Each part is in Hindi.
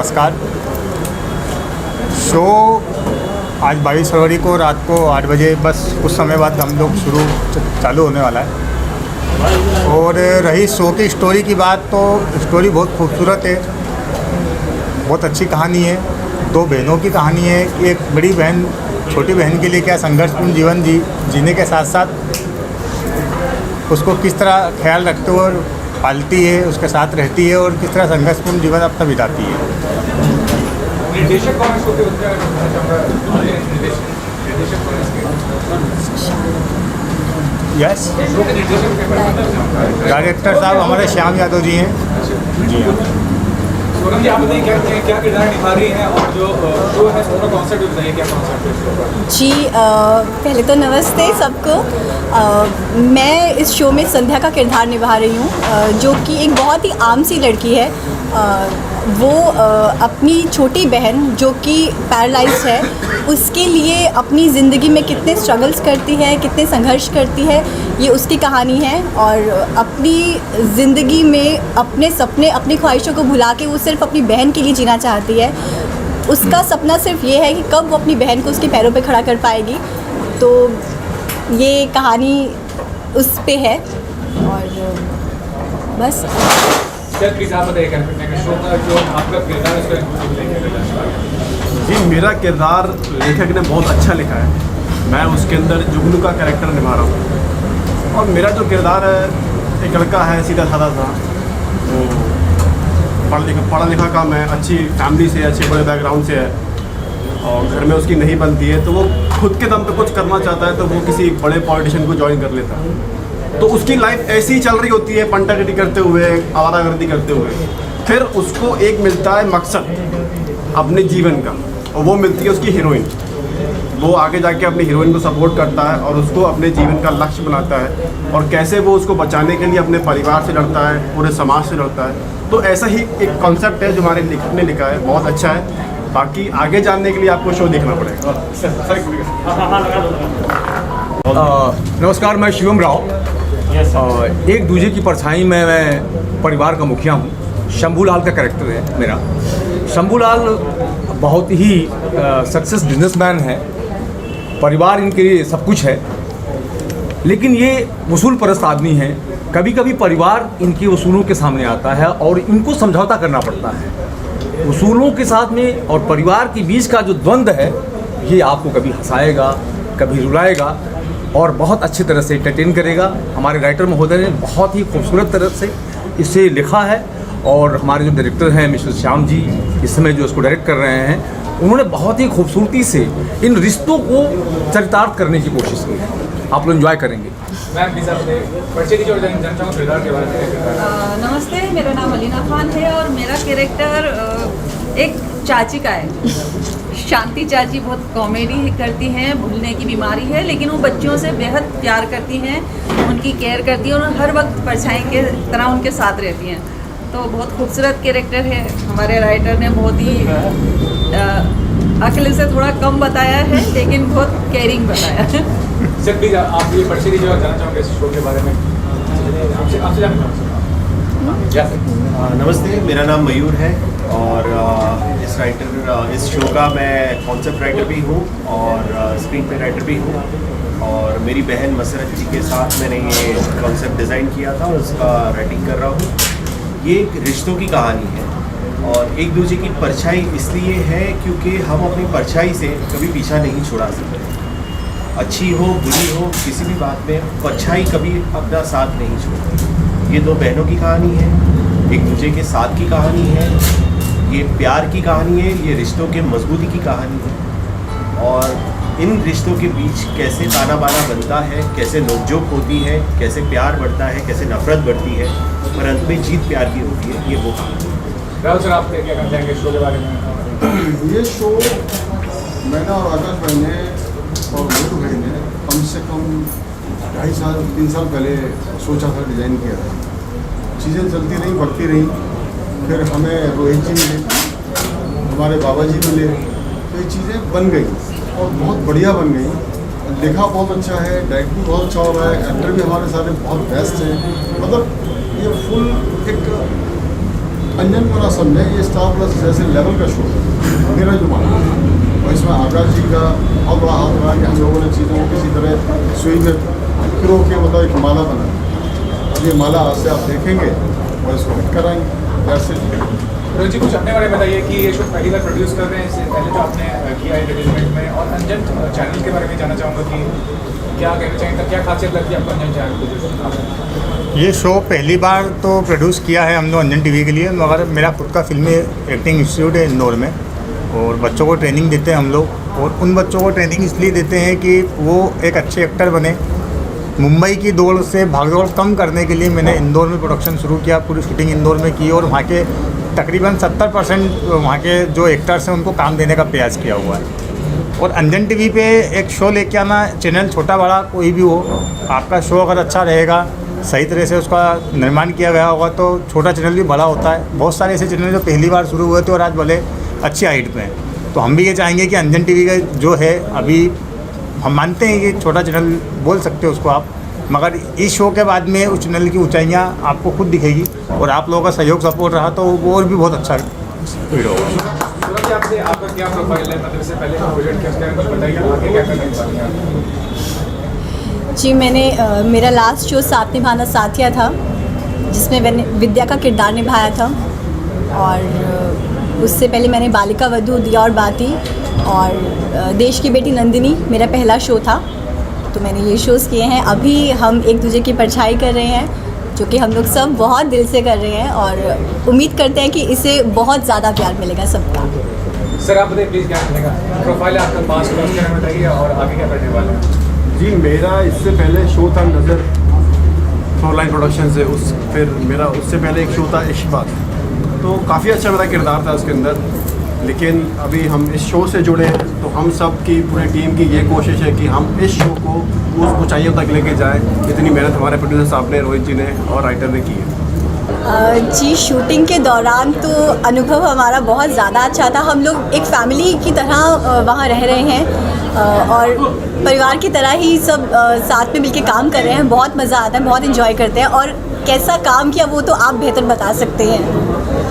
नमस्कार। शो आज 22 फरवरी को रात को 8 बजे बस कुछ समय बाद हम लोग चालू होने वाला है। और रही शो की स्टोरी की बात, तो स्टोरी बहुत खूबसूरत है, बहुत अच्छी कहानी है। दो बहनों की कहानी है। एक बड़ी बहन छोटी बहन के लिए क्या संघर्षपूर्ण जीवन जीने के साथ साथ उसको किस तरह ख्याल रखते हुए पालती है, उसके साथ रहती है और किस तरह संघर्षपूर्ण जीवन अपना बिताती है। निर्देशक कौन है? यस, डायरेक्टर साहब हमारे श्याम यादव जी हैं। जी हाँ। जी, आप बताइए क्या किरदार निभा रही हैं और जो शो है उसका कॉन्सेप्ट बताइए, क्या कॉन्सेप्ट है इसका? जी, पहले तो नमस्ते सबको। मैं इस शो में संध्या का किरदार निभा रही हूँ, जो कि एक बहुत ही आम सी लड़की है। वो अपनी छोटी बहन जो कि पैरालाइज है, उसके लिए अपनी ज़िंदगी में कितने स्ट्रगल्स करती है, कितने संघर्ष करती है, ये उसकी कहानी है। और अपनी ज़िंदगी में अपने सपने, अपनी ख्वाहिशों को भुला के वो सिर्फ अपनी बहन के लिए जीना चाहती है। उसका सपना सिर्फ ये है कि कब वो अपनी बहन को उसके पैरों पे खड़ा कर पाएगी। तो ये कहानी उस पे है और बस। जी, मेरा किरदार लेखक ने बहुत अच्छा लिखा है। मैं उसके अंदर जुगनू का कैरेक्टर निभा रहा हूँ और मेरा जो किरदार है, एक लड़का है सीधा साधा सा, वो पढ़ा लिखा काम है, अच्छी फैमिली से, अच्छे बड़े बैकग्राउंड से है और घर में उसकी नहीं बनती है, तो वो खुद के दम पे कुछ करना चाहता है, तो वो किसी बड़े पॉलिटिशियन को ज्वाइन कर लेता है। तो उसकी लाइफ ऐसी ही चल रही होती है, पंटागिरी करते हुए, आवारागर्दी करते हुए। फिर उसको एक मिलता है मकसद अपने जीवन का, और वो मिलती है उसकी हीरोइन। वो आगे जाके अपनी हीरोइन को सपोर्ट करता है और उसको अपने जीवन का लक्ष्य बनाता है, और कैसे वो उसको बचाने के लिए अपने परिवार से लड़ता है, पूरे समाज से लड़ता है। तो ऐसा ही एक कॉन्सेप्ट है जो हमारे लेखक ने लिखा है, बहुत अच्छा है। बाकी आगे जानने के लिए आपको शो देखना पड़ेगा। नमस्कार, मैं शिवम राव। एक दूजे की परछाई में मैं परिवार का मुखिया हूँ। शंभूलाल का कैरेक्टर है मेरा। शंभूलाल बहुत ही सक्सेस बिजनेसमैन है, परिवार इनके लिए सब कुछ है, लेकिन ये वसूल परस्त आदमी हैं। कभी कभी परिवार इनके वसूलों के सामने आता है और इनको समझौता करना पड़ता है। वसूलों के साथ में और परिवार के बीच का जो द्वंद्व है, ये आपको कभी हंसाएगा, कभी रुलाएगा और बहुत अच्छी तरह से एंटरटेन करेगा। हमारे राइटर महोदय ने बहुत ही खूबसूरत तरह से इसे लिखा है और हमारे जो डायरेक्टर हैं मिस्टर श्याम जी, इस समय जो इसको डायरेक्ट कर रहे हैं, उन्होंने बहुत ही खूबसूरती से इन रिश्तों को चरितार्थ करने की कोशिश की है। आप लोग एंजॉय करेंगे। नमस्ते, मेरा नाम अलीना खान है और मेरा कैरेक्टर एक चाची का है। शांति चाची बहुत कॉमेडी करती हैं, भूलने की बीमारी है, लेकिन वो बच्चों से बेहद प्यार करती हैं, उनकी केयर करती हैं और हर वक्त परछाई के तरह उनके साथ रहती हैं। तो बहुत खूबसूरत कैरेक्टर है। हमारे राइटर ने बहुत ही अकल से थोड़ा कम बताया है, लेकिन बहुत केयरिंग बताया है। सर प्लीज आप ये पर्ची जो जानना चाहोगे इस शो के बारे में, आपसे जानना चाहूँगा। नमस्ते, मेरा नाम मयूर है और इस शो का मैं कॉन्सेप्ट राइटर भी हूँ और स्क्रीन पे राइटर भी हूँ। और मेरी बहन मसरत जी के साथ मैंने ये कॉन्सेप्ट डिज़ाइन किया था और उसका राइटिंग कर रहा हूँ। ये एक रिश्तों की कहानी है और एक दूसरे की परछाई इसलिए है क्योंकि हम अपनी परछाई से कभी पीछा नहीं छुड़ा सकते। अच्छी हो बुरी हो, किसी भी बात में परछाई कभी अपना साथ नहीं छोड़ती। ये दो बहनों की कहानी है, एक दूसरे के साथ की कहानी है, ये प्यार की कहानी है, ये रिश्तों के मजबूती की कहानी है। और इन रिश्तों के बीच कैसे ताना बाना बनता है, कैसे नोकझोंक होती है, कैसे प्यार बढ़ता है, कैसे नफरत बढ़ती है, पर अंत में जीत प्यार की होती है, ये वो कहानी है। राहुल सर, आप क्या कहना चाहेंगे शो के बारे में? ये शो मैंने और आकाश भाई ने और मधु भाई ने कम से कम 2.5 साल 3 साल पहले सोचा था, डिज़ाइन किया था। चीज़ें चलती रहीं, बढ़ती रहीं, फिर हमें रोहित जी मिले, हमारे बाबा जी मिले, तो ये चीज़ें बन गई और बहुत बढ़िया बन गई। लिखा बहुत अच्छा है, डायरेक्टिंग बहुत अच्छा हो रहा है, एक्टर भी हमारे सारे बहुत बेस्ट हैं। मतलब ये फुल एक अंजन मोना सब ने ये स्टार प्लस जैसे लेवल का शो है मेरा जो मानना है। और इसमें आकाश जी का बहुत बड़ा हाथ रहा कि हम लोगों ने चीज़ों को किसी तरह सुई में पिरो के मतलब एक माला बना। अब ये माला आज से आप देखेंगे और इसको हिट कराएंगे। जैसे रोहित जी कुछ अपने बारे में बताइए कि ये शो पहली बार प्रोड्यूस कर रहे हैं, इससे पहले जो आपने किया है एंटरटेनमेंट में, और अंजन चैनल के बारे में जानना चाहूँगा कि क्या कहना चाहेंगे, क्या खासियत लगती है आपको अंजन चैनल? ये शो पहली बार तो प्रोड्यूस किया है हम लोग अंजन टीवी के लिए, मगर मेरा खुद का फिल्मी एक्टिंग इंस्टीट्यूट है इंदौर में, और बच्चों को ट्रेनिंग देते हैं हम लोग। और उन बच्चों को ट्रेनिंग इसलिए देते हैं कि वो एक अच्छे एक्टर बने। मुंबई की दौड़ से भागदौड़ कम करने के लिए मैंने इंदौर में प्रोडक्शन शुरू किया, पूरी शूटिंग इंदौर में की, और वहाँ के तकरीबन 70% वहाँ के जो एक्टर्स हैं उनको काम देने का प्रयास किया हुआ है। और अंजन टीवी पे एक शो लेके आना, चैनल छोटा बड़ा कोई भी हो, आपका शो अगर अच्छा रहेगा, सही तरह से उसका निर्माण किया गया होगा, तो छोटा चैनल भी बड़ा होता है। बहुत सारे ऐसे चैनल जो पहली बार शुरू हुए थे और आज भले अच्छी हाइट पे हैं। तो हम भी ये चाहेंगे कि अंजन टीवी का जो है, अभी हम मानते हैं कि छोटा चैनल बोल सकते हो उसको आप, मगर इस शो के बाद में उस चैनल की ऊंचाइयाँ आपको खुद दिखेगी, और आप लोगों का सहयोग सपोर्ट रहा तो वो और भी बहुत अच्छा वीडियो होगा। आपका क्या प्रोफाइल है, मतलब इससे पहले प्रोजेक्ट क्या उसके बारे में कुछ बताइए, आगे क्या करने वाली हैं? जी मैंने मेरा लास्ट शो साथ निभाना साथिया था, जिसमें मैंने विद्या का किरदार निभाया था। और उससे पहले मैंने बालिका वधू, दिया और बाती, और देश की बेटी नंदिनी मेरा पहला शो था। तो मैंने ये शोज़ किए हैं। अभी हम एक दूसरे की परछाई कर रहे हैं, जो कि हम लोग सब बहुत दिल से कर रहे हैं, और उम्मीद करते हैं कि इसे बहुत ज़्यादा प्यार मिलेगा सबका। सर आप बताइए प्लीज़ क्या मिलेगा, प्रोफाइल है आपका, पास उसके बारे में बताइए, और आगे क्या करने वाले हैं? जी मेरा इससे पहले शो था नज़र फ्लोरलाइन प्रोडक्शन से, फिर मेरा उससे पहले एक शो था इश्क बात, तो काफ़ी अच्छा मेरा किरदार था उसके अंदर। लेकिन अभी हम इस शो से जुड़े हैं, तो हम सब की पूरी टीम की ये कोशिश है कि हम इस शो को उस ऊंचाइयों तक लेके जाएं, इतनी मेहनत हमारे प्रोड्यूसर साहब ने, रोहित जी ने और राइटर ने की है। जी शूटिंग के दौरान तो अनुभव हमारा बहुत ज़्यादा अच्छा था। हम लोग एक फैमिली की तरह वहाँ रह रहे हैं, और परिवार की तरह ही सब साथ में मिलके काम कर रहे हैं। बहुत मज़ा आता है, बहुत एंजॉय करते हैं, और कैसा काम किया वो तो आप बेहतर बता सकते हैं।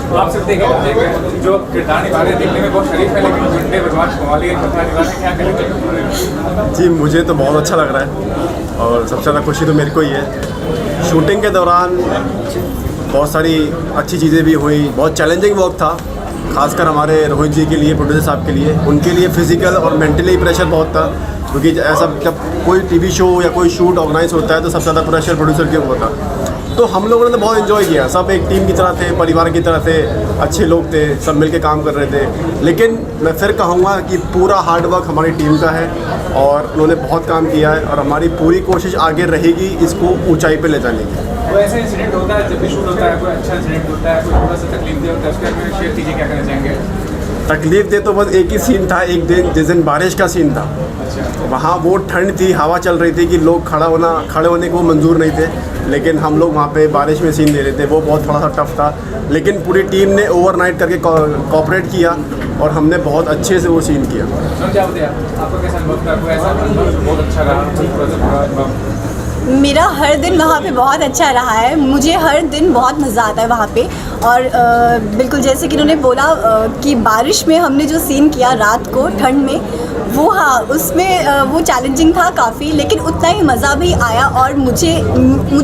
आप सब देखिए जो किरदार निभा रहे हैं, देखने में बहुत शरीफ है, लेकिन झंडे बदमाश कमाली किरदार निभा रहे हैं, क्या करेंगे? जी मुझे तो बहुत अच्छा लग रहा है, और सबसे ज़्यादा खुशी तो मेरे को ही है। शूटिंग के दौरान बहुत सारी अच्छी चीज़ें भी हुई, बहुत चैलेंजिंग वर्क था, खासकर हमारे रोहित जी के लिए, प्रोड्यूसर साहब के लिए। उनके लिए फिजिकल और मेंटली प्रेशर बहुत था, क्योंकि ऐसा जब कोई टीवी शो या कोई शूट ऑर्गेनाइज होता है तो सबसे ज़्यादा प्रेशर प्रोड्यूसर के ऊपर था। तो हम लोगों ने तो बहुत एंजॉय किया, सब एक टीम की तरह थे, परिवार की तरह थे, अच्छे लोग थे, सब मिलके काम कर रहे थे। लेकिन मैं फिर कहूँगा कि पूरा हार्ड वर्क हमारी टीम का है, और उन्होंने बहुत काम किया है, और हमारी पूरी कोशिश आगे रहेगी इसको ऊंचाई पे ले जाने की। तो ऐसा इंसिडेंट होता है जब भी शूट होता है, कोई अच्छा इंसिडेंट होता है, कोई थोड़ा सा तकलीफ दे होता है, उसके बारे में शेयर कीजिए, क्या कहना चाहेंगे? तकलीफ दे तो बस एक ही सीन था, एक दिन जिस दिन बारिश का सीन था, वहाँ वो ठंड थी, हवा चल रही थी कि लोग खड़े होने को मंजूर नहीं थे, लेकिन हम लोग वहाँ पे बारिश में सीन दे रहे थे, वो बहुत थोड़ा सा टफ था। लेकिन पूरी टीम ने ओवरनाइट करके कोऑपरेट किया, और हमने बहुत अच्छे से वो सीन किया। आपका कैसा अनुभव था? कोई ऐसा अनुभव बहुत अच्छा रहा? मेरा हर दिन वहाँ पे बहुत अच्छा रहा है, मुझे हर दिन बहुत मज़ा आता है वहाँ पे। और बिल्कुल जैसे कि उन्होंने बोला कि बारिश में हमने जो सीन किया रात को ठंड में, वो हाँ उसमें वो चैलेंजिंग था काफ़ी, लेकिन उतना ही मज़ा भी आया। और मुझे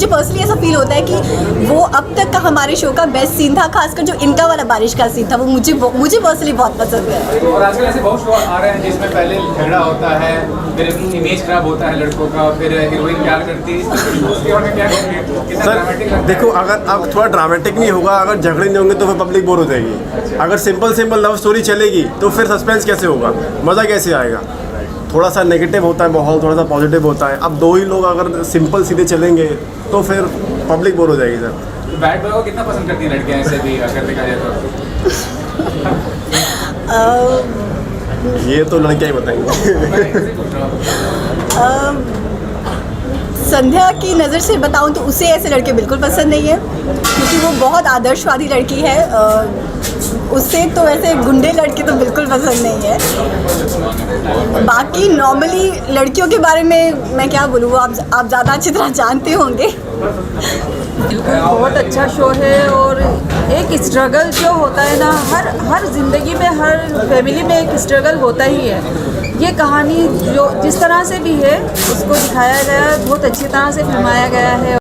पर्सनली ऐसा फील होता है कि वो अब तक का हमारे शो का बेस्ट सीन था, खासकर जो इनका वाला बारिश का सीन था, वो मुझे पर्सनली बहुत पसंद है। और आजकल ऐसे बहुत शो आ रहे हैं जिसमें पहले झगड़ा होता है, फिर इमेज खराब होता है लड़कों का, फिर हीरोइन प्यार करती है, उसके बारे में क्या कहेंगे? सर देखो, अगर अब थोड़ा ड्रामेटिक नहीं होगा, अगर झगड़े नहीं होंगे तो फिर पब्लिक बोर हो जाएगी। अगर सिंपल लव स्टोरी चलेगी तो फिर सस्पेंस कैसे होगा, मज़ा कैसे आएगा? थोड़ा सा नेगेटिव होता है माहौल, थोड़ा सा पॉजिटिव होता है। अब दो ही लोग अगर सिंपल सीधे चलेंगे तो फिर पब्लिक बोर हो जाएगी। सर बैड बॉय को कितना पसंद करती हैं लड़कियाँ ऐसे भी अगर देखा जाए तो? ये तो लड़कियाँ ही बताएंगे। संध्या की नज़र से बताऊं तो उसे ऐसे लड़के बिल्कुल पसंद नहीं है, क्योंकि वो बहुत आदर्शवादी लड़की है। उससे तो ऐसे गुंडे लड़के तो बिल्कुल पसंद नहीं है। बाकी नॉर्मली लड़कियों के बारे में मैं क्या बोलूँ, आप ज़्यादा अच्छी तरह जानते होंगे। बिल्कुल बहुत अच्छा शो है। और एक स्ट्रगल जो होता है ना, हर ज़िंदगी में, हर फैमिली में एक स्ट्रगल होता ही है। ये कहानी जो जिस तरह से भी है उसको दिखाया गया है, बहुत अच्छी तरह से फिल्माया गया है।